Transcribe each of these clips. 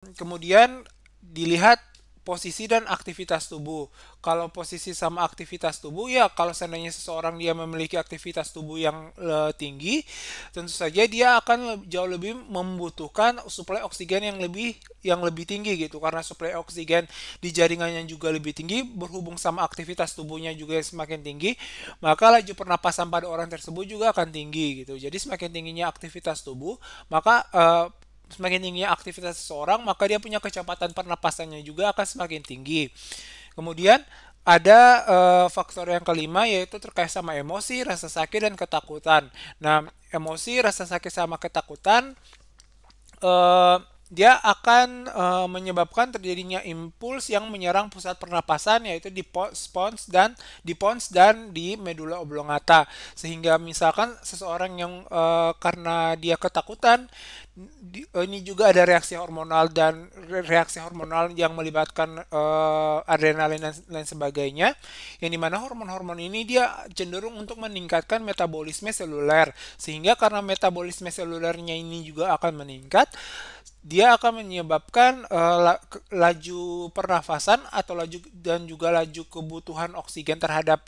Kemudian dilihat posisi dan aktivitas tubuh. Kalau posisi sama aktivitas tubuh, ya kalau seandainya seseorang dia memiliki aktivitas tubuh yang tinggi, tentu saja dia akan jauh lebih membutuhkan suplai oksigen yang lebih tinggi gitu. Karena suplai oksigen di jaringannya juga lebih tinggi, berhubung sama aktivitas tubuhnya juga semakin tinggi, maka laju pernapasan pada orang tersebut juga akan tinggi gitu. Jadi semakin tingginya aktivitas tubuh, maka semakin tingginya aktivitas seseorang, maka dia punya kecepatan pernapasannya juga akan semakin tinggi. Kemudian ada faktor yang kelima, yaitu terkait sama emosi, rasa sakit, dan ketakutan. Nah, emosi, rasa sakit, sama ketakutan eh, dia akan menyebabkan terjadinya impuls yang menyerang pusat pernapasan, yaitu di pons dan di medula oblongata, sehingga misalkan seseorang yang karena dia ketakutan, ini juga ada reaksi hormonal, dan reaksi hormonal yang melibatkan adrenalin dan lain sebagainya, yang dimana hormon-hormon ini dia cenderung untuk meningkatkan metabolisme seluler, sehingga karena metabolisme selulernya ini juga akan meningkat, dia akan menyebabkan laju pernafasan atau laju, dan juga laju kebutuhan oksigen terhadap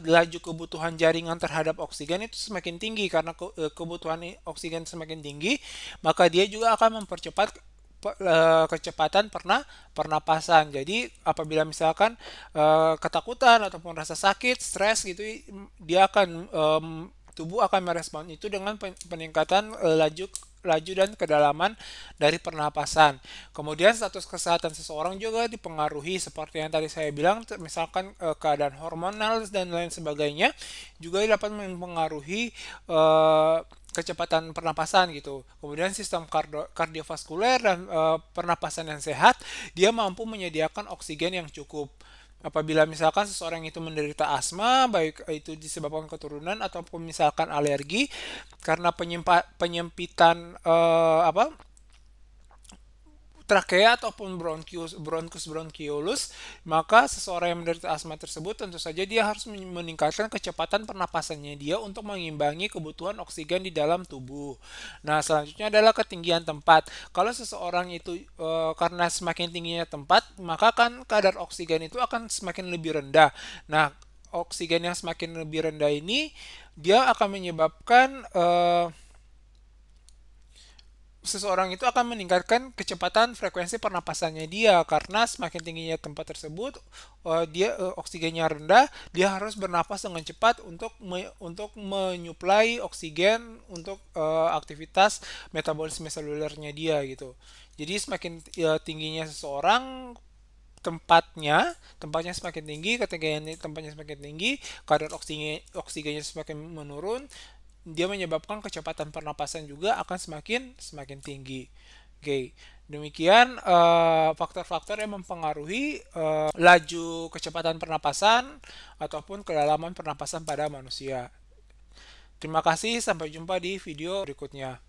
laju kebutuhan jaringan terhadap oksigen itu semakin tinggi. Karena kebutuhan oksigen semakin tinggi, maka dia juga akan mempercepat kecepatan pernapasan. Jadi apabila misalkan ketakutan ataupun rasa sakit, stres gitu, dia akan tubuh akan merespon itu dengan peningkatan laju dan kedalaman dari pernapasan. Kemudian status kesehatan seseorang juga dipengaruhi seperti yang tadi saya bilang, misalkan keadaan hormonal dan lain sebagainya juga dapat mempengaruhi kecepatan pernapasan gitu. Kemudian sistem kardiovaskuler dan pernapasan yang sehat, dia mampu menyediakan oksigen yang cukup. Apabila misalkan seseorang itu menderita asma, baik itu disebabkan keturunan ataupun misalkan alergi, karena penyempitan trakea ataupun bronkus bronchiolus, maka seseorang yang menderita asma tersebut tentu saja dia harus meningkatkan kecepatan pernapasannya dia untuk mengimbangi kebutuhan oksigen di dalam tubuh. Nah, selanjutnya adalah ketinggian tempat. Kalau seseorang itu karena semakin tingginya tempat, maka kan kadar oksigen itu akan semakin lebih rendah. Nah, oksigen yang semakin lebih rendah ini dia akan menyebabkan seseorang itu akan meningkatkan kecepatan frekuensi pernapasannya dia, karena semakin tingginya tempat tersebut dia oksigennya rendah, dia harus bernapas dengan cepat untuk menyuplai oksigen untuk aktivitas metabolisme selulernya dia gitu. Jadi semakin tingginya seseorang, tempatnya semakin tinggi, ketinggian tempatnya semakin tinggi, kadar oksigennya semakin menurun, dia menyebabkan kecepatan pernapasan juga akan semakin semakin tinggi. Oke, demikian faktor-faktor yang mempengaruhi laju kecepatan pernapasan ataupun kedalaman pernapasan pada manusia. Terima kasih, sampai jumpa di video berikutnya.